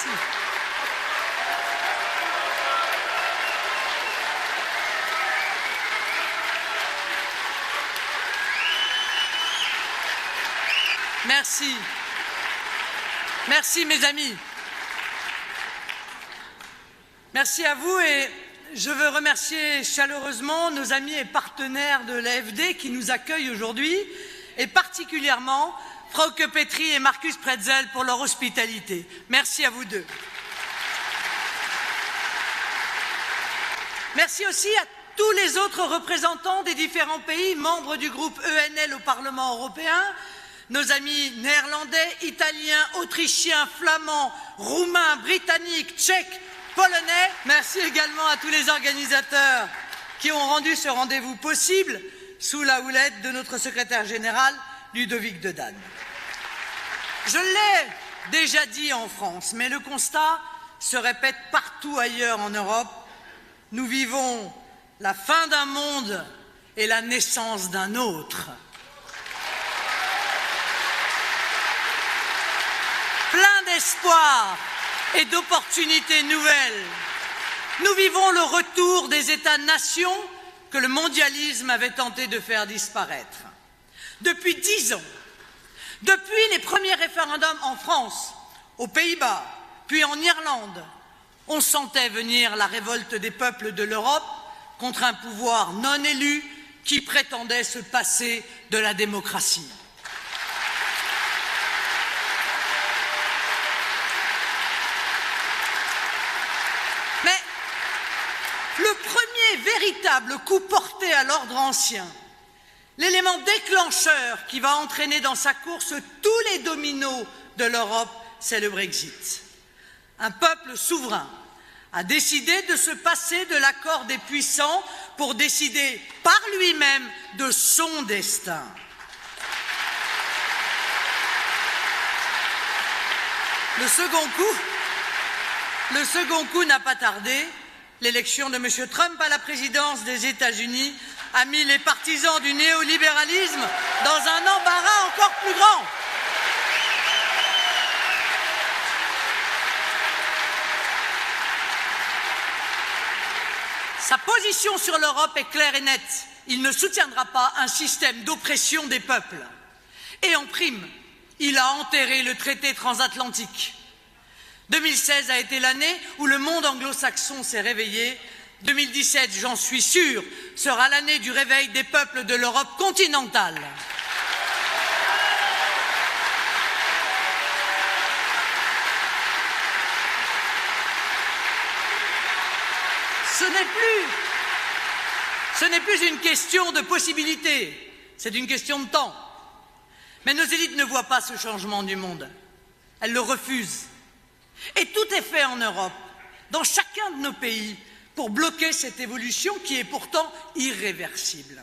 Merci. Merci. Merci, mes amis. Merci à vous et je veux remercier chaleureusement nos amis et partenaires de l'AfD qui nous accueillent aujourd'hui et particulièrement Frauke Petry et Markus Pretzel pour leur hospitalité. Merci à vous deux. Merci aussi à tous les autres représentants des différents pays membres du groupe ENL au Parlement européen, nos amis néerlandais, italiens, autrichiens, flamands, roumains, britanniques, tchèques, polonais. Merci également à tous les organisateurs qui ont rendu ce rendez-vous possible sous la houlette de notre secrétaire général, Ludovic Dedanne. Je l'ai déjà dit en France, mais le constat se répète partout ailleurs en Europe. Nous vivons la fin d'un monde et la naissance d'un autre. Plein d'espoir et d'opportunités nouvelles. Nous vivons le retour des États-nations que le mondialisme avait tenté de faire disparaître. Depuis 10 ans, depuis les premiers référendums en France, aux Pays-Bas, puis en Irlande, on sentait venir la révolte des peuples de l'Europe contre un pouvoir non élu qui prétendait se passer de la démocratie. Le premier véritable coup porté à l'ordre ancien, l'élément déclencheur qui va entraîner dans sa course tous les dominos de l'Europe, c'est le Brexit. Un peuple souverain a décidé de se passer de l'accord des puissants pour décider par lui-même de son destin. Le second coup n'a pas tardé. L'élection de M. Trump à la présidence des États-Unis a mis les partisans du néolibéralisme dans un embarras encore plus grand. Sa position sur l'Europe est claire et nette. Il ne soutiendra pas un système d'oppression des peuples. Et en prime, il a enterré le traité transatlantique. 2016 a été l'année où le monde anglo-saxon s'est réveillé. 2017, j'en suis sûr, sera l'année du réveil des peuples de l'Europe continentale. Ce n'est plus une question de possibilité, c'est une question de temps. Mais nos élites ne voient pas ce changement du monde. Elles le refusent. Et tout est fait en Europe, dans chacun de nos pays, pour bloquer cette évolution qui est pourtant irréversible.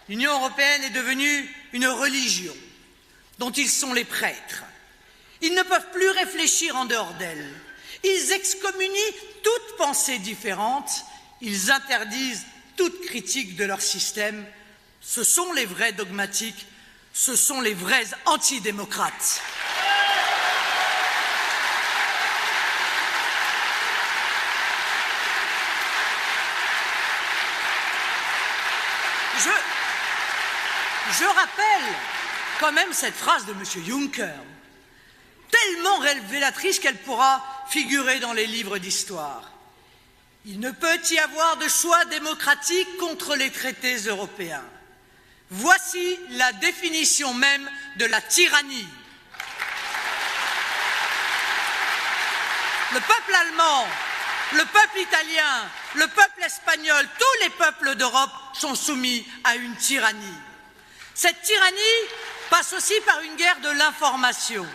L'Union européenne est devenue une religion dont ils sont les prêtres. Ils ne peuvent plus réfléchir en dehors d'elle. Ils excommunient toute pensée différente. Ils interdisent toute critique de leur système. Ce sont les vrais dogmatiques, ce sont les vrais antidémocrates. Je rappelle quand même cette phrase de M. Juncker, tellement révélatrice qu'elle pourra figurer dans les livres d'histoire. Il ne peut y avoir de choix démocratique contre les traités européens. Voici la définition même de la tyrannie. Le peuple allemand, le peuple italien, le peuple espagnol, tous les peuples d'Europe sont soumis à une tyrannie. Cette tyrannie passe aussi par une guerre de l'information.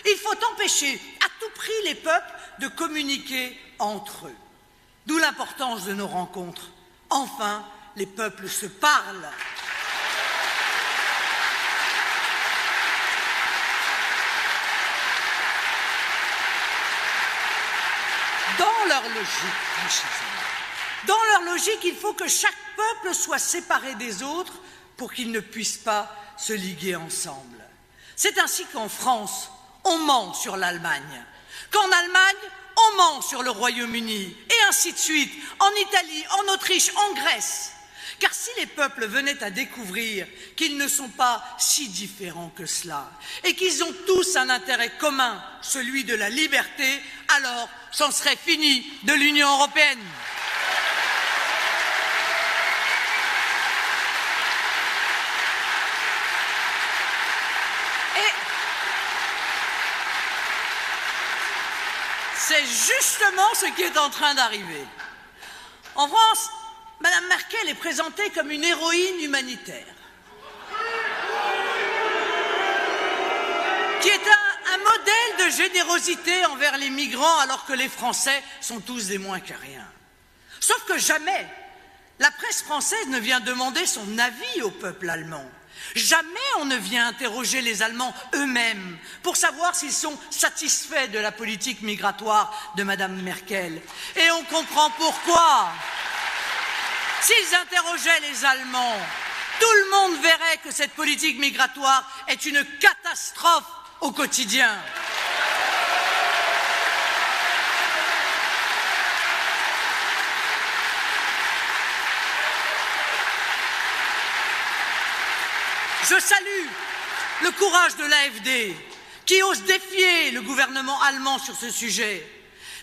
Il faut empêcher à tout prix les peuples de communiquer entre eux. D'où l'importance de nos rencontres. Enfin, les peuples se parlent. Dans leur logique, il faut que chaque peuple soit séparé des autres pour qu'ils ne puissent pas se liguer ensemble. C'est ainsi qu'en France, on ment sur l'Allemagne. qu'en Allemagne, on ment sur le Royaume-Uni, et ainsi de suite, en Italie, en Autriche, en Grèce. Car si les peuples venaient à découvrir qu'ils ne sont pas si différents que cela, et qu'ils ont tous un intérêt commun, celui de la liberté, alors c'en serait fini de l'Union européenne. C'est justement ce qui est en train d'arriver. En France, Mme Merkel est présentée comme une héroïne humanitaire, qui est un modèle de générosité envers les migrants, alors que les Français sont tous des moins que rien. Sauf que jamais la presse française ne vient demander son avis au peuple allemand. Jamais on ne vient interroger les Allemands eux-mêmes pour savoir s'ils sont satisfaits de la politique migratoire de Mme Merkel. Et on comprend pourquoi. S'ils interrogeaient les Allemands, tout le monde verrait que cette politique migratoire est une catastrophe au quotidien. Je salue le courage de l'AfD qui ose défier le gouvernement allemand sur ce sujet.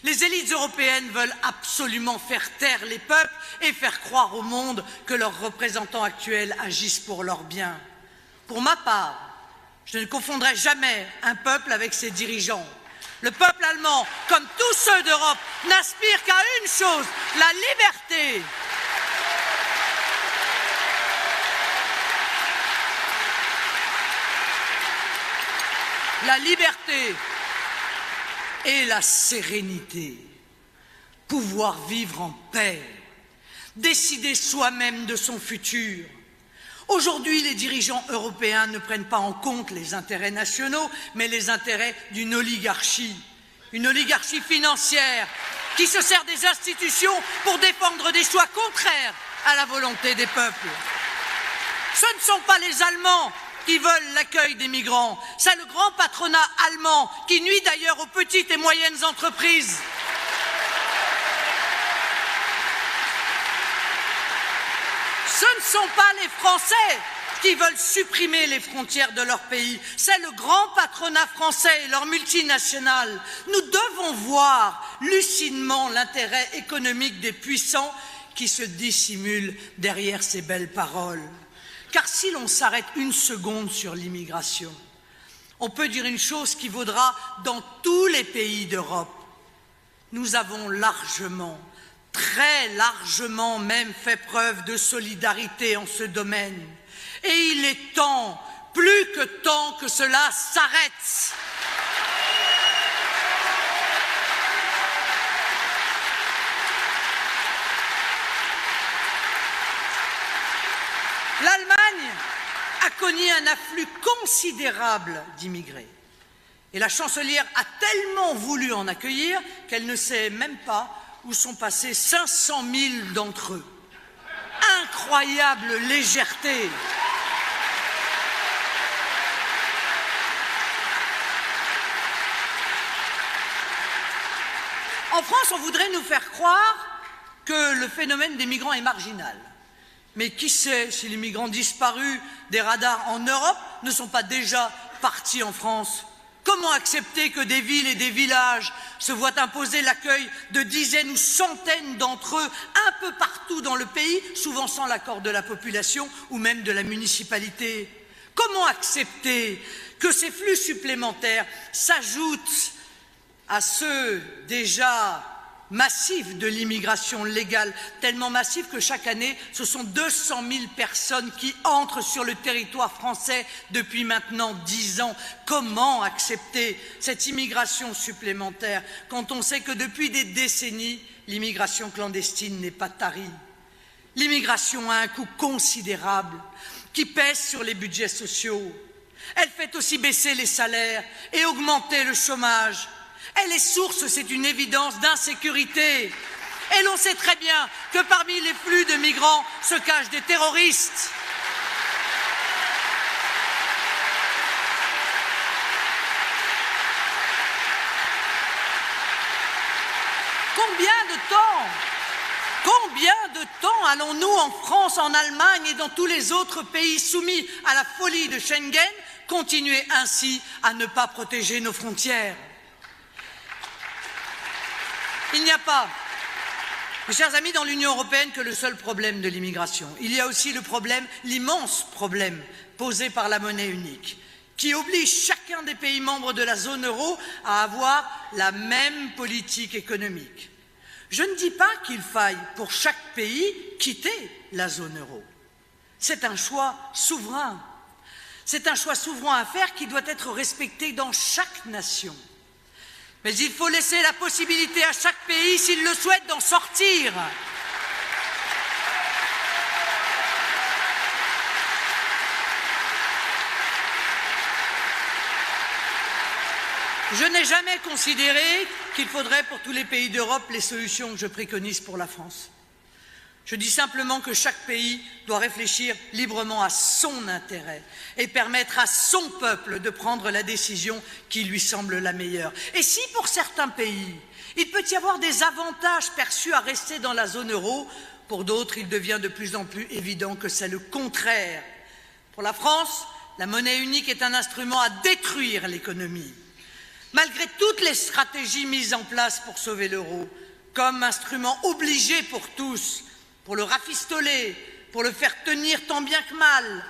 Les élites européennes veulent absolument faire taire les peuples et faire croire au monde que leurs représentants actuels agissent pour leur bien. Pour ma part, je ne confondrai jamais un peuple avec ses dirigeants. Le peuple allemand, comme tous ceux d'Europe, n'aspire qu'à une chose, la liberté. La liberté et la sérénité, pouvoir vivre en paix, décider soi-même de son futur. Aujourd'hui, les dirigeants européens ne prennent pas en compte les intérêts nationaux, mais les intérêts d'une oligarchie. Une oligarchie financière qui se sert des institutions pour défendre des choix contraires à la volonté des peuples. Ce ne sont pas les Allemands qui veulent l'accueil des migrants. C'est le grand patronat allemand qui nuit d'ailleurs aux petites et moyennes entreprises. Ce ne sont pas les Français qui veulent supprimer les frontières de leur pays. C'est le grand patronat français et leurs multinationales. Nous devons voir lucidement l'intérêt économique des puissants qui se dissimulent derrière ces belles paroles. Car si l'on s'arrête une seconde sur l'immigration, on peut dire une chose qui vaudra dans tous les pays d'Europe. Nous avons largement, très largement même fait preuve de solidarité en ce domaine. Et il est temps, plus que temps, que cela s'arrête. L'Allemagne a connu un afflux considérable d'immigrés. Et la chancelière a tellement voulu en accueillir qu'elle ne sait même pas où sont passés 500 000 d'entre eux. Incroyable légèreté! En France, on voudrait nous faire croire que le phénomène des migrants est marginal. Mais qui sait si les migrants disparus des radars en Europe ne sont pas déjà partis en France? Comment accepter que des villes et des villages se voient imposer l'accueil de dizaines ou centaines d'entre eux un peu partout dans le pays, souvent sans l'accord de la population ou même de la municipalité? Comment accepter que ces flux supplémentaires s'ajoutent à ceux déjà massif de l'immigration légale, tellement massif que chaque année, ce sont 200 000 personnes qui entrent sur le territoire français depuis maintenant 10 ans. Comment accepter cette immigration supplémentaire quand on sait que depuis des décennies, l'immigration clandestine n'est pas tarie? L'immigration a un coût considérable qui pèse sur les budgets sociaux. Elle fait aussi baisser les salaires et augmenter le chômage. Elle est source, c'est une évidence, d'insécurité. Et l'on sait très bien que parmi les flux de migrants se cachent des terroristes. temps allons-nous en France, en Allemagne et dans tous les autres pays soumis à la folie de Schengen continuer ainsi à ne pas protéger nos frontières? Il n'y a pas, mes chers amis, dans l'Union européenne que le seul problème de l'immigration. Il y a aussi le problème, l'immense problème posé par la monnaie unique, qui oblige chacun des pays membres de la zone euro à avoir la même politique économique. Je ne dis pas qu'il faille pour chaque pays quitter la zone euro. C'est un choix souverain. C'est un choix souverain à faire qui doit être respecté dans chaque nation. Mais il faut laisser la possibilité à chaque pays, s'il le souhaite, d'en sortir. Je n'ai jamais considéré qu'il faudrait pour tous les pays d'Europe les solutions que je préconise pour la France. Je dis simplement que chaque pays doit réfléchir librement à son intérêt et permettre à son peuple de prendre la décision qui lui semble la meilleure. Et si pour certains pays, il peut y avoir des avantages perçus à rester dans la zone euro, pour d'autres, il devient de plus en plus évident que c'est le contraire. Pour la France, la monnaie unique est un instrument à détruire l'économie. Malgré toutes les stratégies mises en place pour sauver l'euro, comme instrument obligé pour tous, pour le rafistoler, pour le faire tenir tant bien que mal,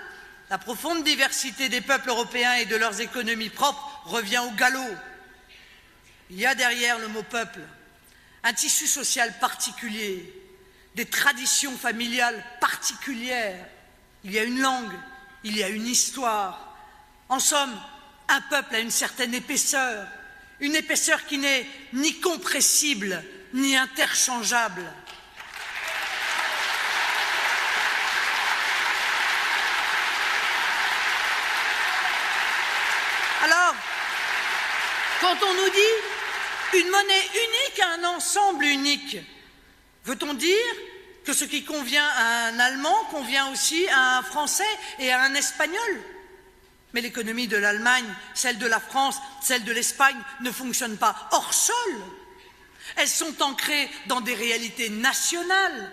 la profonde diversité des peuples européens et de leurs économies propres revient au galop. Il y a derrière le mot peuple un tissu social particulier, des traditions familiales particulières. Il y a une langue, il y a une histoire. En somme, un peuple a une certaine épaisseur, une épaisseur qui n'est ni compressible, ni interchangeable. Alors, quand on nous dit une monnaie unique à un ensemble unique, veut-on dire que ce qui convient à un Allemand convient aussi à un Français et à un Espagnol? Mais l'économie de l'Allemagne, celle de la France, celle de l'Espagne ne fonctionnent pas hors sol. Elles sont ancrées dans des réalités nationales.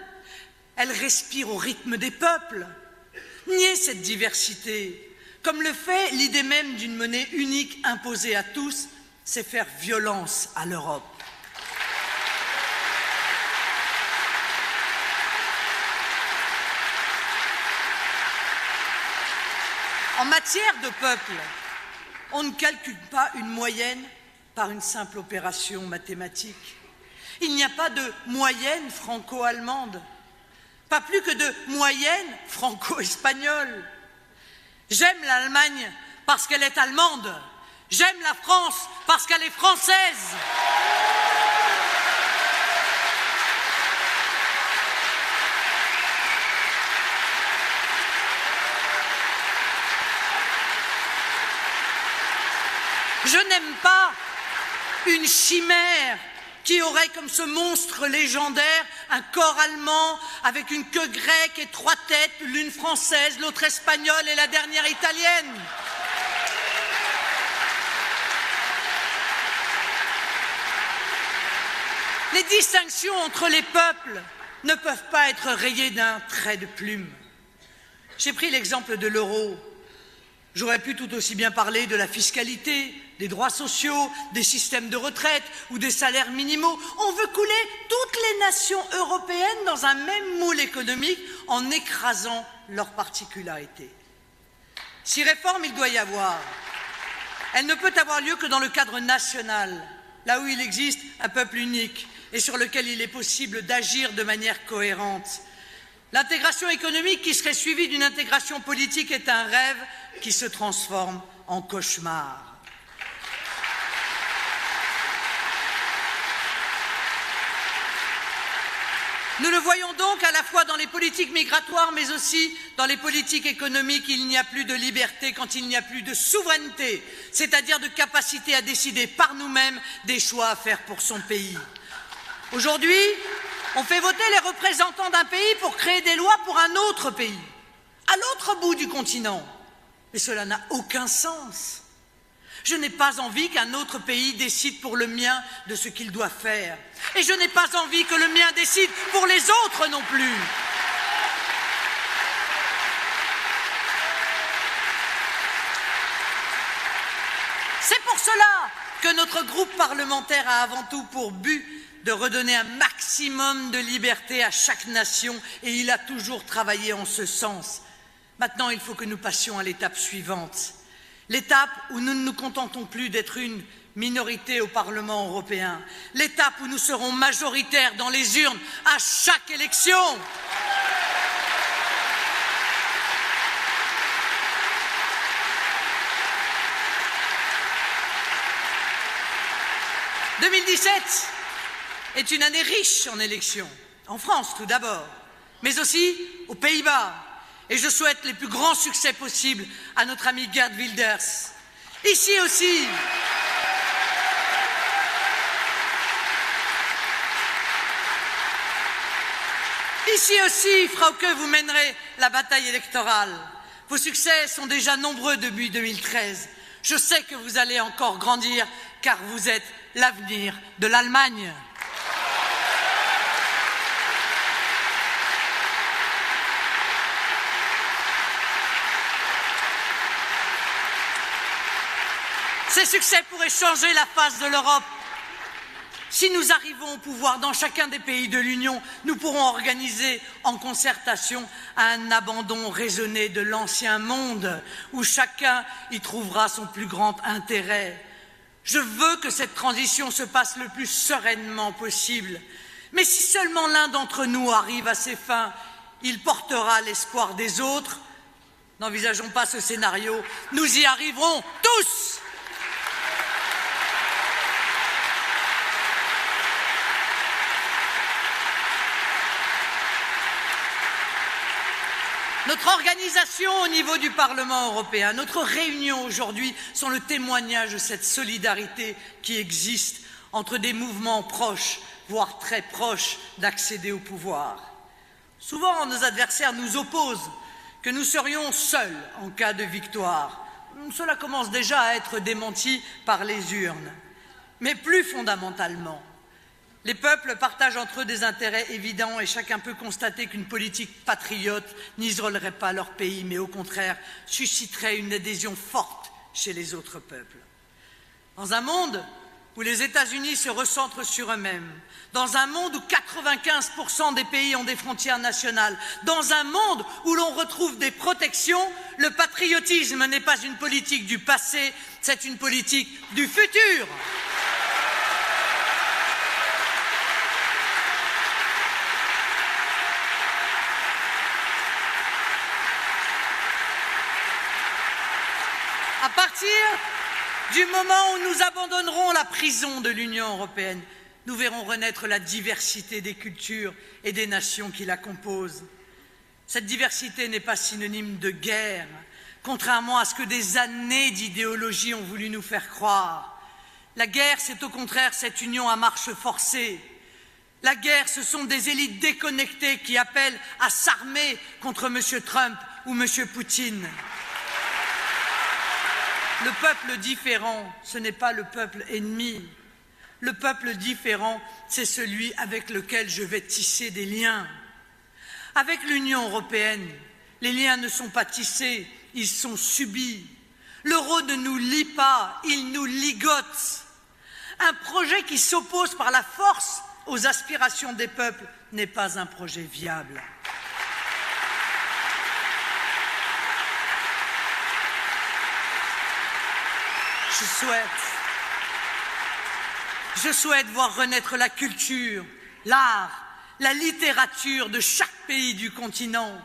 Elles respirent au rythme des peuples. Nier cette diversité, comme le fait l'idée même d'une monnaie unique imposée à tous, c'est faire violence à l'Europe. En matière de peuple, on ne calcule pas une moyenne par une simple opération mathématique. Il n'y a pas de moyenne franco-allemande, pas plus que de moyenne franco-espagnole. J'aime l'Allemagne parce qu'elle est allemande. J'aime la France parce qu'elle est française. Je n'aime pas une chimère qui aurait comme ce monstre légendaire un corps allemand avec une queue grecque et 3 têtes, l'une française, l'autre espagnole et la dernière italienne. Les distinctions entre les peuples ne peuvent pas être rayées d'un trait de plume. J'ai pris l'exemple de l'euro. J'aurais pu tout aussi bien parler de la fiscalité, des droits sociaux, des systèmes de retraite ou des salaires minimaux. On veut couler toutes les nations européennes dans un même moule économique en écrasant leurs particularités. Si réforme il doit y avoir, elle ne peut avoir lieu que dans le cadre national, là où il existe un peuple unique et sur lequel il est possible d'agir de manière cohérente. L'intégration économique qui serait suivie d'une intégration politique est un rêve qui se transforme en cauchemar. Nous le voyons donc à la fois dans les politiques migratoires, mais aussi dans les politiques économiques. Il n'y a plus de liberté quand il n'y a plus de souveraineté, c'est-à-dire de capacité à décider par nous-mêmes des choix à faire pour son pays. Aujourd'hui, on fait voter les représentants d'un pays pour créer des lois pour un autre pays, à l'autre bout du continent. Mais cela n'a aucun sens. Je n'ai pas envie qu'un autre pays décide pour le mien de ce qu'il doit faire. Et je n'ai pas envie que le mien décide pour les autres non plus. C'est pour cela que notre groupe parlementaire a avant tout pour but de redonner un maximum de liberté à chaque nation et il a toujours travaillé en ce sens. Maintenant, il faut que nous passions à l'étape suivante. L'étape où nous ne nous contentons plus d'être une minorité au Parlement européen. L'étape où nous serons majoritaires dans les urnes à chaque élection. « 2017 est une année riche en élections, en France tout d'abord, mais aussi aux Pays-Bas. Et je souhaite les plus grands succès possibles à notre ami Geert Wilders. Ici aussi, Frauke, vous mènerez la bataille électorale. Vos succès sont déjà nombreux depuis 2013. Je sais que vous allez encore grandir, car vous êtes l'avenir de l'Allemagne. Ces succès pourraient changer la face de l'Europe. Si nous arrivons au pouvoir dans chacun des pays de l'Union, nous pourrons organiser en concertation un abandon raisonné de l'ancien monde, où chacun y trouvera son plus grand intérêt. Je veux que cette transition se passe le plus sereinement possible. Mais si seulement l'un d'entre nous arrive à ses fins, il portera l'espoir des autres. N'envisageons pas ce scénario, nous y arriverons tous. Notre organisation au niveau du Parlement européen, notre réunion aujourd'hui sont le témoignage de cette solidarité qui existe entre des mouvements proches, voire très proches, d'accéder au pouvoir. Souvent, nos adversaires nous opposent que nous serions seuls en cas de victoire. Cela commence déjà à être démenti par les urnes. Mais plus fondamentalement, les peuples partagent entre eux des intérêts évidents et chacun peut constater qu'une politique patriote n'isolerait pas leur pays, mais au contraire susciterait une adhésion forte chez les autres peuples. Dans un monde où les États-Unis se recentrent sur eux-mêmes, dans un monde où 95% des pays ont des frontières nationales, dans un monde où l'on retrouve des protections, le patriotisme n'est pas une politique du passé, c'est une politique du futur. À partir du moment où nous abandonnerons la prison de l'Union européenne, nous verrons renaître la diversité des cultures et des nations qui la composent. Cette diversité n'est pas synonyme de guerre, contrairement à ce que des années d'idéologie ont voulu nous faire croire. La guerre, c'est au contraire cette union à marche forcée. La guerre, ce sont des élites déconnectées qui appellent à s'armer contre M. Trump ou M. Poutine. Le peuple différent, ce n'est pas le peuple ennemi. Le peuple différent, c'est celui avec lequel je vais tisser des liens. Avec l'Union européenne, les liens ne sont pas tissés, ils sont subis. L'euro ne nous lie pas, il nous ligote. Un projet qui s'oppose par la force aux aspirations des peuples n'est pas un projet viable. Je souhaite voir renaître la culture, l'art, la littérature de chaque pays du continent.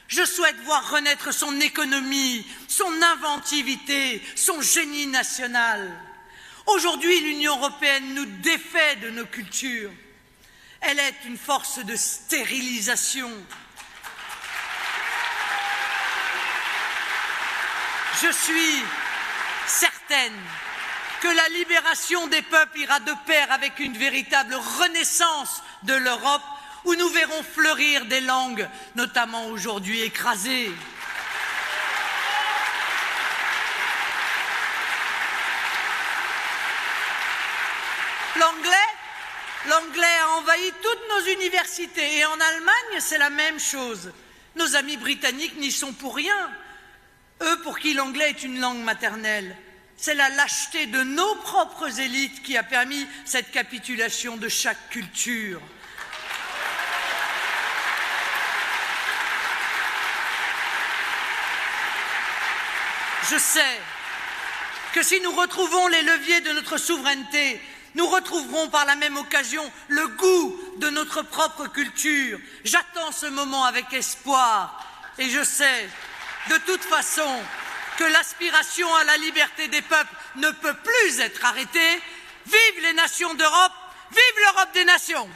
Je souhaite voir renaître son économie, son inventivité, son génie national. Aujourd'hui, l'Union européenne nous défait de nos cultures. Elle est une force de stérilisation. Je suis certaine que la libération des peuples ira de pair avec une véritable renaissance de l'Europe où nous verrons fleurir des langues, notamment aujourd'hui écrasées. L'anglais a envahi toutes nos universités et en Allemagne, c'est la même chose. Nos amis britanniques n'y sont pour rien. Eux, pour qui l'anglais est une langue maternelle. C'est la lâcheté de nos propres élites qui a permis cette capitulation de chaque culture. Je sais que si nous retrouvons les leviers de notre souveraineté, nous retrouverons par la même occasion le goût de notre propre culture. J'attends ce moment avec espoir et je sais, de toute façon, que l'aspiration à la liberté des peuples ne peut plus être arrêtée. Vive les nations d'Europe, vive l'Europe des nations!